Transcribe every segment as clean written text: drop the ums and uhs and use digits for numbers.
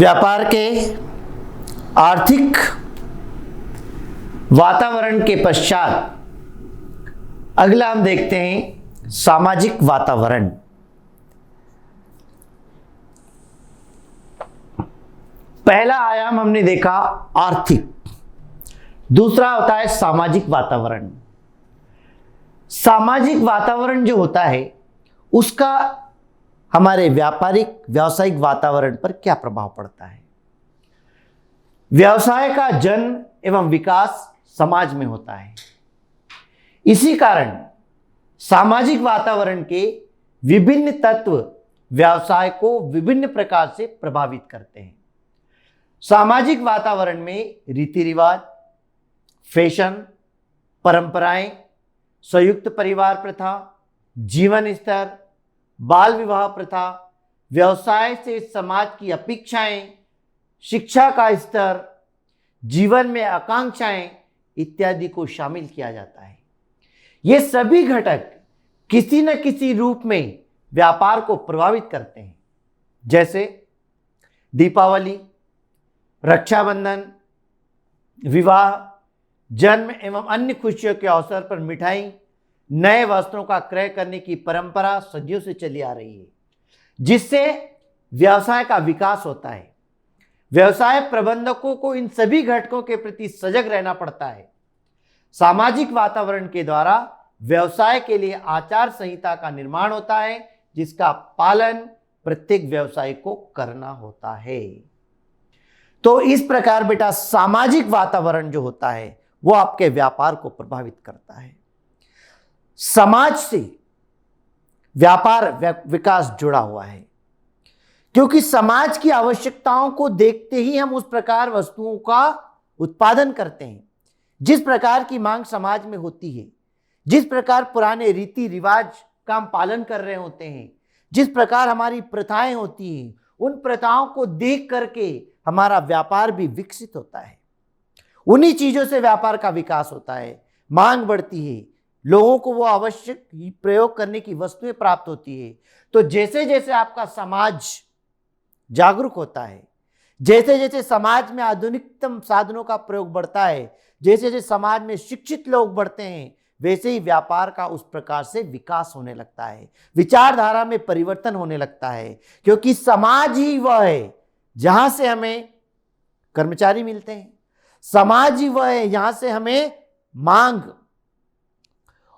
व्यापार के आर्थिक वातावरण के पश्चात अगला हम देखते हैं सामाजिक वातावरण। पहला आयाम हमने देखा आर्थिक, दूसरा होता है सामाजिक वातावरण। सामाजिक वातावरण जो होता है उसका हमारे व्यावसायिक वातावरण पर क्या प्रभाव पड़ता है। व्यवसाय का जन्म एवं विकास समाज में होता है। इसी कारण सामाजिक वातावरण के विभिन्न तत्व व्यवसाय को विभिन्न प्रकार से प्रभावित करते हैं। सामाजिक वातावरण में रीति रिवाज, फैशन, परंपराएं, संयुक्त परिवार प्रथा, जीवन स्तर, बाल विवाह प्रथा, व्यवसाय से समाज की अपेक्षाएं, शिक्षा का स्तर, जीवन में आकांक्षाएं इत्यादि को शामिल किया जाता है। ये सभी घटक किसी न किसी रूप में व्यापार को प्रभावित करते हैं। जैसे दीपावली, रक्षाबंधन, विवाह, जन्म एवं अन्य खुशियों के अवसर पर मिठाई, नए वस्त्रों का क्रय करने की परंपरा सदियों से चली आ रही है, जिससे व्यवसाय का विकास होता है। व्यवसाय प्रबंधकों को इन सभी घटकों के प्रति सजग रहना पड़ता है। सामाजिक वातावरण के द्वारा व्यवसाय के लिए आचार संहिता का निर्माण होता है, जिसका पालन प्रत्येक व्यवसाय को करना होता है। तो इस प्रकार बेटा सामाजिक वातावरण जो होता है वो आपके व्यापार को प्रभावित करता है। समाज से व्यापार विकास जुड़ा हुआ है, क्योंकि समाज की आवश्यकताओं को देखते ही हम उस प्रकार वस्तुओं का उत्पादन करते हैं जिस प्रकार की मांग समाज में होती है। जिस प्रकार पुराने रीति रिवाज का हम पालन कर रहे होते हैं, जिस प्रकार हमारी प्रथाएं होती हैं, उन प्रथाओं को देख करके हमारा व्यापार भी विकसित होता है। उन्हीं चीजों से व्यापार का विकास होता है, मांग बढ़ती है, लोगों को वो आवश्यक प्रयोग करने की वस्तुएं प्राप्त होती है। तो जैसे जैसे आपका समाज जागरूक होता है, जैसे जैसे समाज में आधुनिकतम साधनों का प्रयोग बढ़ता है, जैसे जैसे समाज में शिक्षित लोग बढ़ते हैं, वैसे ही व्यापार का उस प्रकार से विकास होने लगता है, विचारधारा में परिवर्तन होने लगता है। क्योंकि समाज ही वह है जहां से हमें कर्मचारी मिलते हैं, समाज ही वह है जहां से हमें मांग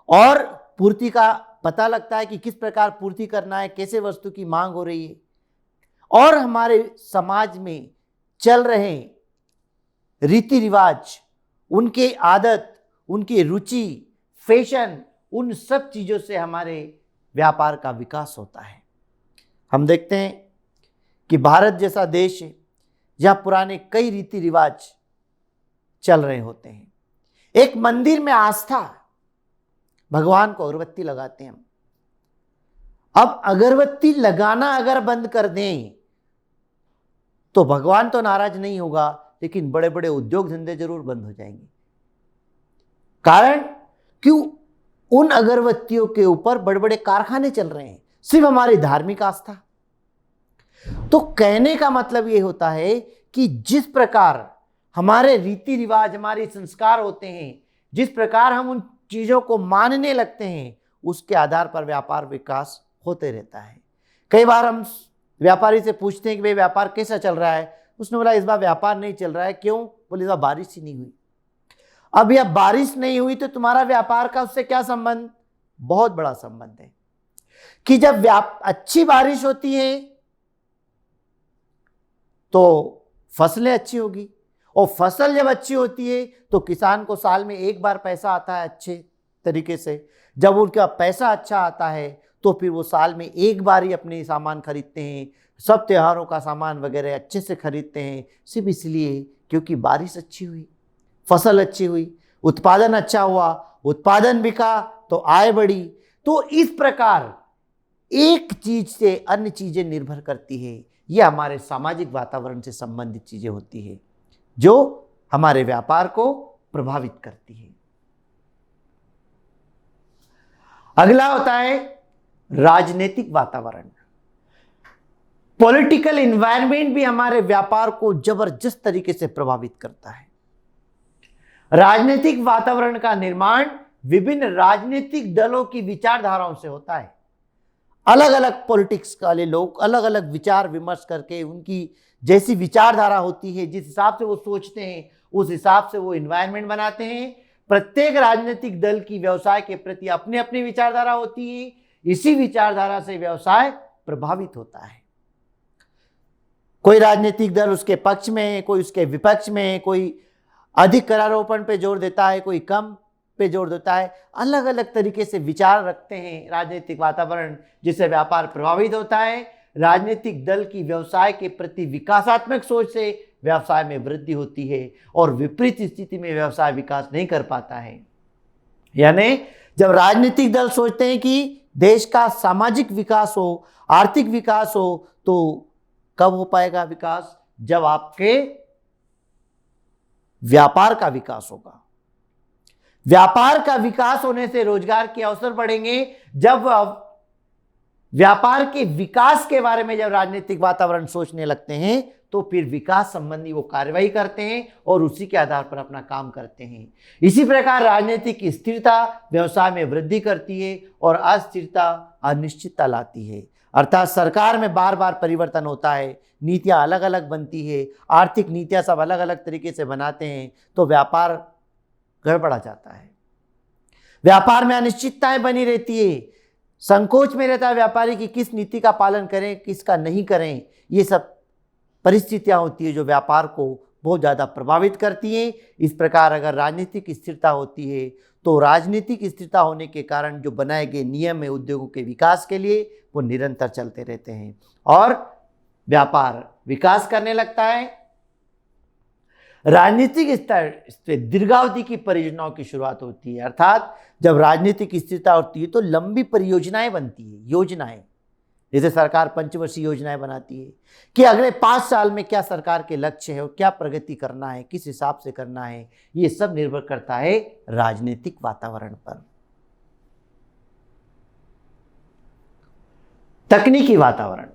और पूर्ति का पता लगता है कि किस प्रकार पूर्ति करना है, कैसे वस्तु की मांग हो रही है। और हमारे समाज में चल रहे रीति रिवाज, उनके आदत, उनकी रुचि, फैशन, उन सब चीज़ों से हमारे व्यापार का विकास होता है। हम देखते हैं कि भारत जैसा देश है जहाँ पुराने कई रीति रिवाज चल रहे होते हैं। एक मंदिर में आस्था, भगवान को अगरबत्ती लगाते हैं हम। अब अगरबत्ती लगाना अगर बंद कर दें तो भगवान तो नाराज नहीं होगा, लेकिन बड़े बड़े उद्योग धंधे जरूर बंद हो जाएंगे। कारण क्यों? उन अगरबत्तियों के ऊपर बड़े बड़े कारखाने चल रहे हैं, सिर्फ हमारी धार्मिक आस्था। तो कहने का मतलब यह होता है कि जिस प्रकार हमारे रीति रिवाज, हमारे संस्कार होते हैं, जिस प्रकार हम उन चीजों को मानने लगते हैं, उसके आधार पर व्यापार विकास होते रहता है। कई बार हम व्यापारी से पूछते हैं कि भाई व्यापार कैसा चल रहा है। उसने बोला इस बार व्यापार नहीं चल रहा है। क्यों? बोले इस बार बारिश ही नहीं हुई। अब यह बारिश नहीं हुई तो तुम्हारा व्यापार का उससे क्या संबंध? बहुत बड़ा संबंध है कि जब अच्छी बारिश होती है तो फसलें अच्छी होगी, और फसल जब अच्छी होती है तो किसान को साल में एक बार पैसा आता है अच्छे तरीके से। जब उनका पैसा अच्छा आता है तो फिर वो साल में एक बार ही अपने सामान खरीदते हैं, सब त्योहारों का सामान वगैरह अच्छे से खरीदते हैं, सिर्फ इसलिए क्योंकि बारिश अच्छी हुई, फसल अच्छी हुई, उत्पादन अच्छा हुआ, उत्पादन बिका तो आय बढ़ी। तो इस प्रकार एक चीज से अन्य चीजें निर्भर करती है। यह हमारे सामाजिक वातावरण से संबंधित चीजें होती है जो हमारे व्यापार को प्रभावित करती है। अगला होता है राजनीतिक वातावरण। पॉलिटिकल एनवायरनमेंट भी हमारे व्यापार को जबरदस्त तरीके से प्रभावित करता है। राजनीतिक वातावरण का निर्माण विभिन्न राजनीतिक दलों की विचारधाराओं से होता है। अलग अलग पॉलिटिक्स वाले लोग अलग अलग विचार विमर्श करके उनकी जैसी विचारधारा होती है, जिस हिसाब से वो सोचते हैं, उस हिसाब से वो एनवायरनमेंट बनाते हैं। प्रत्येक राजनीतिक दल की व्यवसाय के प्रति अपनी अपनी विचारधारा होती है। इसी विचारधारा से व्यवसाय प्रभावित होता है। कोई राजनीतिक दल उसके पक्ष में है, कोई उसके विपक्ष में है, कोई अधिक करारोपण पे जोर देता है, कोई कम पे जोर देता है। अलग अलग तरीके से विचार रखते हैं राजनीतिक वातावरण, जिससे व्यापार प्रभावित होता है। राजनीतिक दल की व्यवसाय के प्रति विकासात्मक सोच से व्यवसाय में वृद्धि होती है और विपरीत स्थिति में व्यवसाय विकास नहीं कर पाता है। यानी जब राजनीतिक दल सोचते हैं कि देश का सामाजिक विकास हो, आर्थिक विकास हो, तो कब हो पाएगा विकास? जब आपके व्यापार का विकास होगा। व्यापार का विकास होने से रोजगार के अवसर बढ़ेंगे। जब व्यापार के विकास के बारे में जब राजनीतिक वातावरण सोचने लगते हैं तो फिर विकास संबंधी वो कार्रवाई करते हैं और उसी के आधार पर अपना काम करते हैं। इसी प्रकार राजनीतिक स्थिरता व्यवसाय में वृद्धि करती है और अस्थिरता अनिश्चितता लाती है। अर्थात सरकार में बार बार परिवर्तन होता है, नीतियां अलग अलग बनती है, आर्थिक नीतियां सब अलग अलग तरीके से बनाते हैं, तो व्यापार गड़बड़ा जाता है। व्यापार में अनिश्चितताएं बनी रहती है, संकोच में रहता है व्यापारी की किस नीति का पालन करें, किसका नहीं करें। ये सब परिस्थितियां होती है जो व्यापार को बहुत ज़्यादा प्रभावित करती हैं। इस प्रकार अगर राजनीतिक स्थिरता होती है तो राजनीतिक स्थिरता होने के कारण जो बनाए गए नियम है उद्योगों के विकास के लिए वो निरंतर चलते रहते हैं और व्यापार विकास करने लगता है। राजनीतिक स्तर से दीर्घावधि की परियोजनाओं की शुरुआत होती है। अर्थात जब राजनीतिक स्थिरता होती है तो लंबी परियोजनाएं बनती है, योजनाएं। जैसे सरकार पंचवर्षीय योजनाएं बनाती है कि अगले 5 साल में क्या सरकार के लक्ष्य है और क्या प्रगति करना है, किस हिसाब से करना है। ये सब निर्भर करता है राजनीतिक वातावरण पर। तकनीकी वातावरण,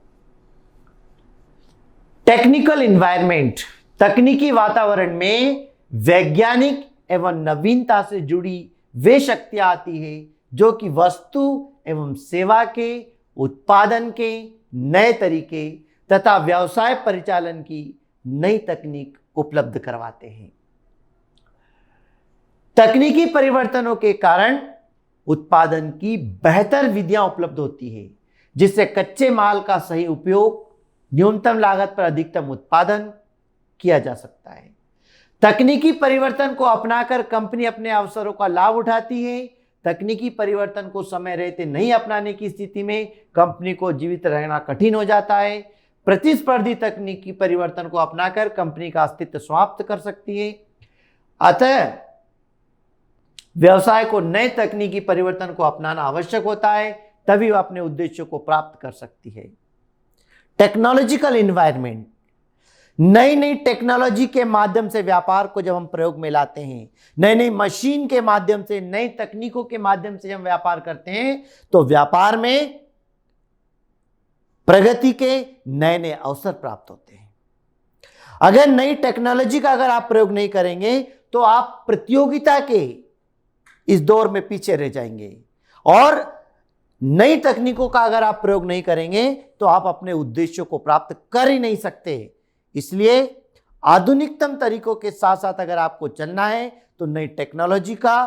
टेक्निकल एनवायरनमेंट। तकनीकी वातावरण में वैज्ञानिक एवं नवीनता से जुड़ी वे शक्तियां आती है जो कि वस्तु एवं सेवा के उत्पादन के नए तरीके तथा व्यवसाय परिचालन की नई तकनीक उपलब्ध करवाते हैं। तकनीकी परिवर्तनों के कारण उत्पादन की बेहतर विधियां उपलब्ध होती है, जिससे कच्चे माल का सही उपयोग, न्यूनतम लागत पर अधिकतम उत्पादन किया जा सकता है। तकनीकी परिवर्तन को अपनाकर कंपनी अपने अवसरों का लाभ उठाती है। तकनीकी परिवर्तन को समय रहते नहीं अपनाने की स्थिति में कंपनी को जीवित रहना कठिन हो जाता है। प्रतिस्पर्धी तकनीकी परिवर्तन को अपनाकर कंपनी का अस्तित्व समाप्त कर सकती है। अतः व्यवसाय को नए तकनीकी परिवर्तन को अपनाना आवश्यक होता है, तभी वह अपने उद्देश्यों को प्राप्त कर सकती है। टेक्नोलॉजिकल एनवायरनमेंट, नई नई टेक्नोलॉजी के माध्यम से व्यापार को जब हम प्रयोग में लाते हैं, नई नई मशीन के माध्यम से, नई तकनीकों के माध्यम से हम व्यापार करते हैं तो व्यापार में प्रगति के नए नए अवसर प्राप्त होते हैं। अगर नई टेक्नोलॉजी का अगर आप प्रयोग नहीं करेंगे तो आप प्रतियोगिता के इस दौर में पीछे रह जाएंगे और नई तकनीकों का अगर आप प्रयोग नहीं करेंगे तो आप अपने उद्देश्यों को प्राप्त कर ही नहीं सकते। इसलिए आधुनिकतम तरीकों के साथ साथ अगर आपको चलना है तो नई टेक्नोलॉजी का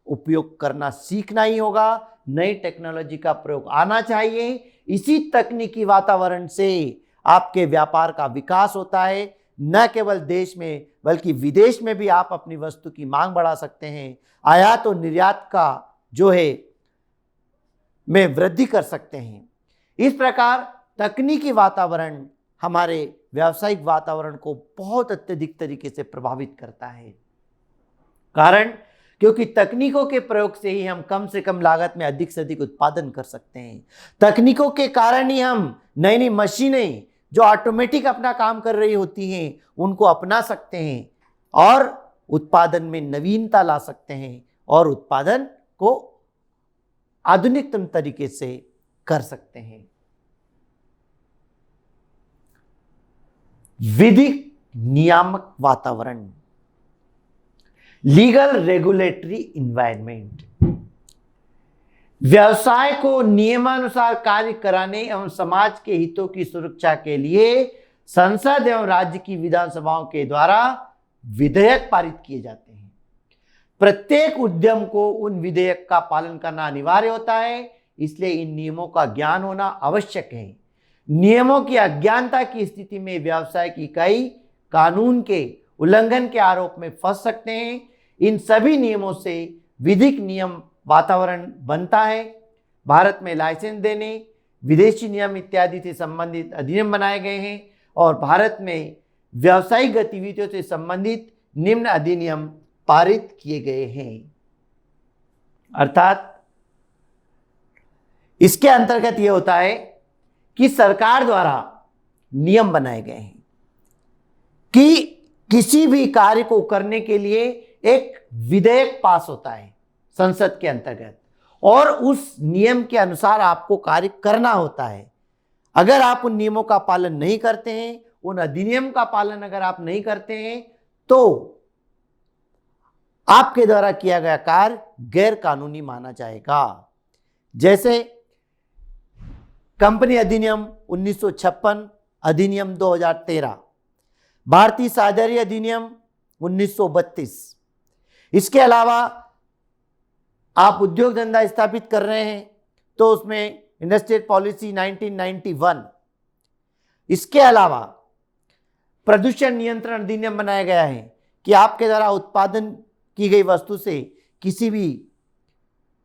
उपयोग करना सीखना ही होगा। नई टेक्नोलॉजी का प्रयोग आना चाहिए। इसी तकनीकी वातावरण से आपके व्यापार का विकास होता है। न केवल देश में बल्कि विदेश में भी आप अपनी वस्तु की मांग बढ़ा सकते हैं। आयात और निर्यात का जो है में वृद्धि कर सकते हैं। इस प्रकार तकनीकी वातावरण हमारे व्यावसायिक वातावरण को बहुत अत्यधिक तरीके से प्रभावित करता है। कारण क्योंकि तकनीकों के प्रयोग से ही हम कम से कम लागत में अधिक से अधिक उत्पादन कर सकते हैं। तकनीकों के कारण ही हम नई नई मशीनें जो ऑटोमेटिक अपना काम कर रही होती हैं उनको अपना सकते हैं और उत्पादन में नवीनता ला सकते हैं और उत्पादन को आधुनिकतम तरीके से कर सकते हैं। विधिक नियामक वातावरण, लीगल रेगुलेटरी इन्वायरमेंट। व्यवसाय को नियमानुसार कार्य कराने एवं समाज के हितों की सुरक्षा के लिए संसद एवं राज्य की विधानसभाओं के द्वारा विधेयक पारित किए जाते हैं। प्रत्येक उद्यम को उन विधेयक का पालन करना अनिवार्य होता है, इसलिए इन नियमों का ज्ञान होना आवश्यक है। नियमों की अज्ञानता की स्थिति में व्यवसाय की इकाई कानून के उल्लंघन के आरोप में फंस सकते हैं। इन सभी नियमों से विधिक नियम वातावरण बनता है। भारत में लाइसेंस देने, विदेशी नियम इत्यादि से संबंधित अधिनियम बनाए गए हैं और भारत में व्यावसायिक गतिविधियों से संबंधित निम्न अधिनियम पारित किए गए हैं। अर्थात इसके अंतर्गत यह होता है कि सरकार द्वारा नियम बनाए गए हैं कि किसी भी कार्य को करने के लिए एक विधेयक पास होता है संसद के अंतर्गत और उस नियम के अनुसार आपको कार्य करना होता है। अगर आप उन नियमों का पालन नहीं करते हैं, उन अधिनियम का पालन अगर आप नहीं करते हैं, तो आपके द्वारा किया गया कार्य गैर कानूनी माना जाएगा। जैसे कंपनी अधिनियम 1956, अधिनियम 2013, भारतीय साझेदारी अधिनियम 1932। इसके अलावा आप उद्योग धंधा स्थापित कर रहे हैं तो उसमें इंडस्ट्रियल पॉलिसी 1991। इसके अलावा प्रदूषण नियंत्रण अधिनियम बनाया गया है कि आपके द्वारा उत्पादन की गई वस्तु से किसी भी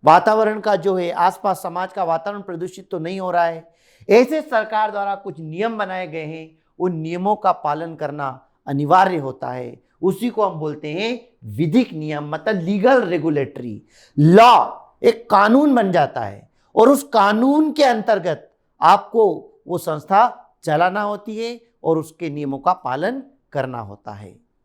वातावरण का जो है आसपास समाज का वातावरण प्रदूषित तो नहीं हो रहा है। ऐसे सरकार द्वारा कुछ नियम बनाए गए हैं, उन नियमों का पालन करना अनिवार्य होता है। उसी को हम बोलते हैं विधिक नियम, मतलब लीगल रेगुलेटरी लॉ। एक कानून बन जाता है और उस कानून के अंतर्गत आपको वो संस्था चलाना होती है और उसके नियमों का पालन करना होता है।